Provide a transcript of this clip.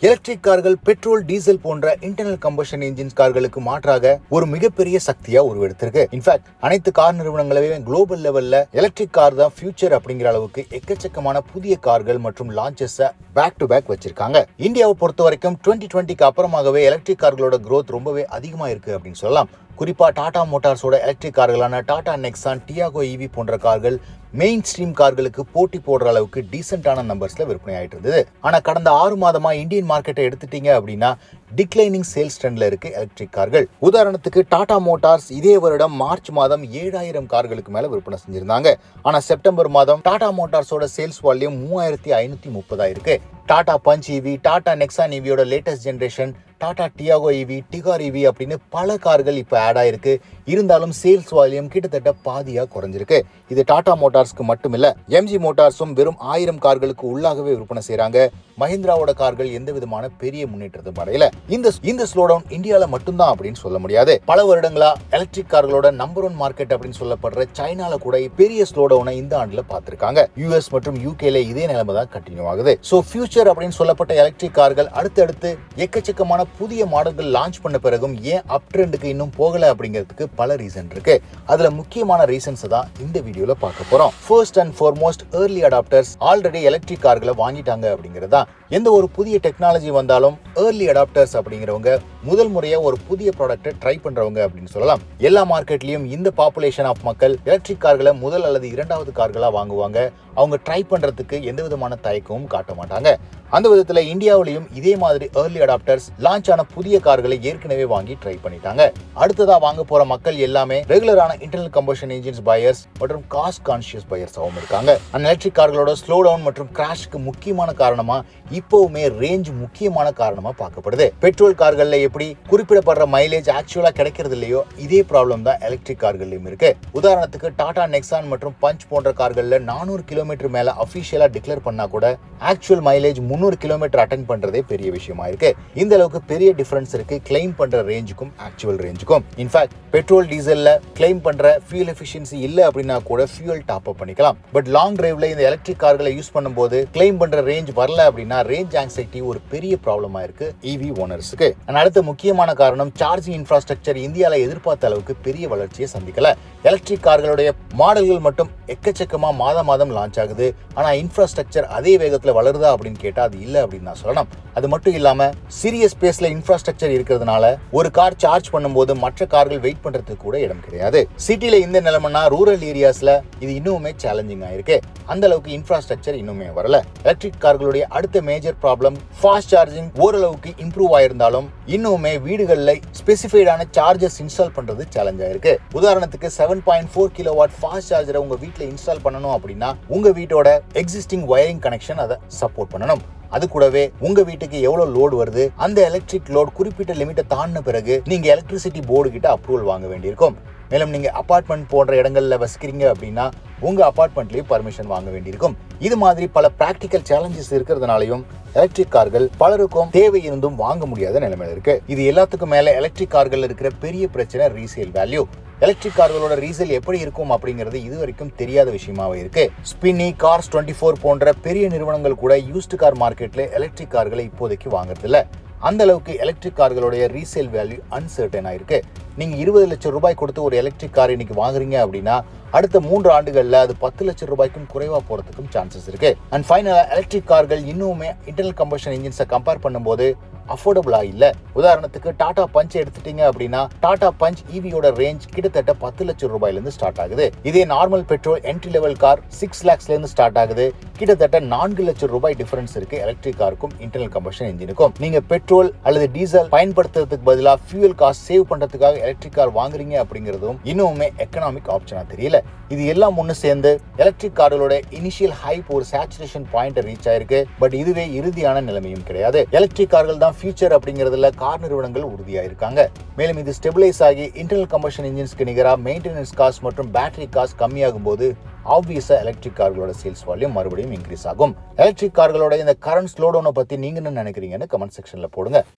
Electric கார்கள் petrol diesel போன்ற internal combustion engine கார்களுக்கு மாற்றாக ஒரு மிகப்பெரிய சக்தியா உருவெடுத்திருக்கு. இன்ஃபேக்ட் அனைத்து கார் நிறுவனங்களவே குளோபல் லெவல்ல எலக்ட்ரிக் கார் தான் ஃபியூச்சர் அப்படிங்கிற அளவுக்கு எக்கச்சக்கமான புதிய கார்கள் மற்றும் லான்ச்சஸ் பேக் டு பேக் வச்சிருக்காங்க. இந்தியாவை பொறுத்த வரைக்கும் 2020க்கு அப்புறமாகவே எலக்ட்ரிக் கார்களோட growth ரொம்பவே அதிகமா இருக்கு அப்படின்னு சொல்லலாம். குறிப்பா டாடா மோட்டார்ஸோட எலக்ட்ரிக் கார்களான டாடா நெக்ஸான், டியாகோ ஈவி போன்ற கார்கள் மெயின் ஸ்ட்ரீம் கார்களுக்கு போட்டி போடுற அளவுக்கு டீசென்டான நம்பர்ஸ்ல விற்பனை ஆயிட்டு இருந்தது. ஆனா கடந்த 6 மாதமா இந்தியன் மார்க்கெட்டை எடுத்துட்டீங்க அப்படின்னா டிக்ளைனிங் சேல்ஸ் ட்ரெண்ட்ல இருக்கு எலக்ட்ரிக் கார்கள். உதாரணத்துக்கு டாடா மோட்டார்ஸ் இதே வருடம் மார்ச் மாதம் 7000 கார்களுக்கு மேல விற்பனை செஞ்சிருந்தாங்க. ஆனா செப்டம்பர் மாதம் டாடா மோட்டார்ஸோட சேல்ஸ் வால்யூம் 3530 ஆயிருக்கு. Tata Punch EV, Tata Nexon ஈவியோட latest generation, Tata Tiago EV, Tigor EV அப்படின்னு பல கார்கள் இப்ப ஆட் ஆயிருக்கு. இருந்தாலும் சேல்ஸ் வால்யூம் கிட்டத்தட்ட பாதியா குறைஞ்சிருக்கு. இது டாடா மோட்டார்ஸ்க்கு மட்டும் இல்ல, எம்ஜி மோட்டார்ஸும் வெறும் 1000 கார்களுக்கு உள்ளாகவே விற்பனை செய்யறாங்க. மஹிந்திராவோட கார்கள் எந்த விதமான பெரிய முன்னேற்றத்தை அடையல. இந்த ஸ்லோடவுன் இந்தியால மட்டும்தான் அப்படின்னு சொல்ல முடியாது. பல வருடங்களா எலக்ட்ரிக் கார்களோட நம்பர் 1 மார்க்கெட் அப்படின்னு சொல்லப்படுற சைனால கூட பெரிய ஸ்லோடவுனை இந்த ஆண்டுல பார்த்திருக்காங்க. யூஎஸ் மற்றும் யூகேல இதே நிலைமை தான் கண்டினியூ ஆகுது. சோ ஃபியூச்சர் அப்படின்னு சொல்லப்பட்ட எலக்ட்ரிக் கார்கள் அடுத்தடுத்து எக்கச்சக்கமான புதிய மாடல்கள் லான்ச் பண்ண பிறகும் ஏன் அப் ட்ரெண்டுக்கு இன்னும் போகல அப்படிங்கிறதுக்கு பல ரீசன் இருக்கு. அதுல முக்கியமான ரீசன்ஸ் தான் இந்த வீடியோல பார்க்க போறோம். First and foremost early adapters already electric கார்களை வாங்கிட்டாங்க அப்படிங்கிறதா. எந்த ஒரு புதிய டெக்னாலஜி வந்தாலும் ஏர்லி அடாப்டர்ஸ் அப்படிங்கிறவங்க முதல் முறையா ஒரு புதிய ப்ராடக்ட்டை ட்ரை பண்றவங்க அப்படின்னு சொல்லலாம். எல்லா மார்க்கெட்லயும் இந்த பாப்புலேஷன் ஆஃப் மக்கள் எலக்ட்ரிக் கார்களை முதல் அல்லது இரண்டாவது கார்களா வாங்குவாங்க. அவங்க ட்ரை பண்றதுக்கு எந்த விதமான தயக்கமும் காட்ட மாட்டாங்க. அந்த விதத்துல இந்தியாவிலையும் இதே மாதிரி ஏர்லி அடாப்டர்ஸ் லான்ச் ஆன புதிய கார்களை ஏற்கனவே வாங்கி ட்ரை பண்ணிட்டாங்க. அடுத்ததா வாங்க போற மக்கள் எல்லாமே ரெகுலரான இன்டர்னல் கம்பஷன் என்ஜின்ஸ் பையர்ஸ் மற்றும் காஸ்ட் கான்ஷியஸ் பையர்ஸாவும் இருக்காங்க. அந்த எலக்ட்ரிக் கார்களோட ஸ்லோ டவுன் மற்றும் கிராஷ்க்கு முக்கியமான காரணமா இப்பவுமே ரேஞ்ச் முக்கியமான காரணமா பார்க்கப்படுது. பெட்ரோல் கார்கள்ல எப்படி குறிப்பிடப்படுற மைலேஜ் ஆக்சுவலா கிடைக்கிறது இல்லையோ இதே ப்ராப்ளம் தான் எலக்ட்ரிக் கார்கள்லயும் இருக்கு. உதாரணத்துக்கு டாடா நெக்ஸான் மற்றும் பஞ்ச் போன்ற கார்கள்ல 400 கிலோமீட்டர் மேல அபிஷியலா டிக்ளேர் பண்ணா கூட ஆக்சுவல் மைலேஜ் 300 கிலோமீட்டர் அட்டன் பண்றதே பெரிய விஷயமா இருக்கு. இந்த அளவுக்கு பெரிய டிஃபரன்ஸ் இருக்கு கிளைம் பண்ற ரேஞ்சுக்கும் ஆக்சுவல் ரேஞ்சுக்கும். இன்ஃபேக்ட் பெட்ரோல் டீசல்ல கிளைம் பண்ற ஃபியூல் எஃபிஷியன்சி இல்ல அப்படின்னா கூட ஃபியூல் டாப் அப் பண்ணிக்கலாம். பட் லாங் டிரைவ்ல இந்த எலக்ட்ரிக் கார்களை யூஸ் பண்ணும்போது கிளைம் பண்ற ரேஞ்ச் வரல அப்படின்னா ரேஞ்ச் ஆங்ஸைட்டி ஒரு பெரிய ப்ராப்ளமா இருக்கு ஈவி ஓனர்ஸ்க்கு. அடுத்த முக்கியமான காரணம் சார்ஜிங் இன்ஃப்ராஸ்ட்ரக்சர் இந்தியால எதிர்பார்த்த அளவுக்கு பெரிய வளர்ச்சியை சந்திக்கல. எலக்ட்ரிக் கார்களுடைய மாடல்கள் மட்டும் எக்கச்சக்கமா மாதம் லான்ச் ஆகுது. ஆனா இன்ஃப்ராஸ்ட்ரக்சர் அதே வேகத்துல வளருதா அப்படின்னு கேட்டா அது இல்ல அப்படின்னு நான் சொல்லணும். அது மட்டும் இல்லாம சிறிய ஸ்பேஸ்ல இன்ஃப்ராஸ்ட்ரக்சர் இருக்கிறதுனால ஒரு கார் சார்ஜ் பண்ணும்போது மற்ற கார்கள் வெயிட் பண்றதுக்கு கூட இடம் கிடையாது. சிட்டில இந்த நிலைமைனா ரூரல் ஏரியாஸ்ல இது இன்னுமே சேலஞ்சிங் ஆயிருக்கு. அந்த அளவுக்கு இன்ஃப்ராஸ்ட்ரக்சர் இன்னுமே வரல. எலக்ட்ரிக் கார்களுடைய அடுத்த மேஜர் ப்ராப்ளம் ஃபாஸ்ட் சார்ஜிங் ஓரளவுக்கு இம்ப்ரூவ் ஆயிருந்தாலும் இன்னுமே வீடுகள்ல ஸ்பெசிஃபைடான சார்ஜர்ஸ் இன்ஸ்டால் பண்றது சேலஞ்ச் ஆயிருக்கு. உதாரணத்துக்கு 7.4 கிலோவாட் ஃபாஸ்ட் சார்ஜரை உங்க வீட்ல இன்ஸ்டால் பண்ணணும் அப்படின்னா உங்க வீட்டோட எக்ஸிஸ்டிங் வயரிங் கனெக்ஷன் அதை சப்போர்ட் பண்ணணும். அது கூடவே உங்க வீட்டுக்கு எவ்வளவு லோடு வருது, அந்த எலக்ட்ரிக் லோட் குறிப்பிட்ட லிமிட்டை தாண்டின பிறகு நீங்க எலக்ட்ரிசிட்டி போர்டு கிட்ட அப்ரூவல் வாங்க வேண்டியிருக்கும். மேலும் நீங்க அபார்ட்மெண்ட் போன்ற இடங்கள்ல வசிக்கிறீங்க அப்படின்னா உங்க அபார்ட்மெண்ட்லயும் பர்மிஷன் வாங்க வேண்டியிருக்கும். இது மாதிரி பல பிராக்டிக்கல் சேலஞ்சஸ் இருக்கிறதுனாலையும் எலக்ட்ரிக் கார்கள் பலருக்கும் தேவை இருந்தும் வாங்க முடியாத நிலைமையில இருக்கு. இது எல்லாத்துக்கும் மேல எலக்ட்ரிக் கார்கள் இருக்கிற பெரிய பிரச்சனை ரீசேல் வேல்யூ. எலக்ட்ரிக் கார்களோட ரீசேல் எப்படி இருக்கும் அப்படிங்கிறது இதுவரைக்கும் தெரியாத விஷயமாவே இருக்கு. ஸ்பின்னி, கார்ஸ் 24 போன்ற பெரிய நிறுவனங்கள் கூட யூஸ்டு கார் மார்க்கெட்ல எலக்ட்ரிக் கார்களை இப்போதைக்கு வாங்குறது இல்ல. அந்த அளவுக்கு எலக்ட்ரிக் கார்களுடைய ரீசேல் வேல்யூ அன்சர்டனா இருக்கு. நீங்க 20 லட்சம் ரூபாய் கொடுத்து ஒரு எலக்ட்ரிக் கார் இன்னைக்கு வாங்குறீங்க அப்படின்னா அடுத்த 3 ஆண்டுகள்ல அது 10 லட்சம் ரூபாய்க்கும் குறைவா போறதுக்கும் சான்சஸ் இருக்கு. அண்ட் ஃபைனலா எலக்ட்ரிக் கார்கள் இன்னுமே இன்டர்னல் கம்பஷன் என்ஜின்ஸை கம்பேர் பண்ணும்போது அஃபோர்டபுளா இல்ல. உதாரணத்துக்கு டாடா பஞ்ச் எடுத்துட்டீங்க அப்படின்னா டாடா பஞ்ச் ஈவியோட ரேஞ்ச் கிட்டத்தட்ட 10 லட்சம் ரூபாயில இருந்து ஸ்டார்ட் ஆகுது. இதே normal petrol entry level car 6 lakhsல இருந்து ஸ்டார்ட் ஆகுது. கிட்டத்தட்ட 4 லட்சம் ரூபாய் டிஃபரன்ஸ் இருக்கு எலக்ட்ரிக் காருக்கும் இன்டர்னல் கம்பஷன் என்ஜினுக்கும். நீங்க பெட்ரோல் அல்லது டீசல் பயன்படுத்துறதுக்கு பதிலா ஃபியூல் காஸ்ட் சேவ் பண்றதுக்காக எலக்ட்ரிக் கார் வாங்குறீங்க அப்படிங்கிறதும் இன்னுமே எக்கனாமிக் ஆப்ஷனா தெரியல. இது எல்லாம் ஒன்னு சேர்ந்து எலக்ட்ரிக் கார்களோட இனிஷியல் ஹைப் ஒரு சேச்சுரேஷன் பாயிண்ட் ரீச் ஆயிருக்கு. பட் இதுவே இறுதியான நிலைமையும் கிடையாது. எலக்ட்ரிக் கார்கள் தான் ஃபியூச்சர் அப்படிங்கிறதுல கார் நிறுவனங்கள் உறுதியா இருக்காங்க. மேலும் இது ஸ்டெபிலைஸ் ஆகி இன்டர்னல் கம்பஷன் என்ஜின்ஸ்க்கு நிகரா மெயின்டெனன்ஸ் காஸ்ட் மற்றும் பேட்டரி காஸ்ட் கம்மியாகும் போது ஆப்வியஸா எலக்ட்ரிக் கார்களோட சேல்ஸ் வால்யூம் மறுபடியும் இன்க்ரீஸ் ஆகும். எலக்ட்ரிக் கார்களோட இந்த கரண்ட் ஸ்லோடவுனை பத்தி நீங்க என்ன நினைக்கிறீங்கன்னு கமெண்ட் செக்ஷன்ல போடுங்க.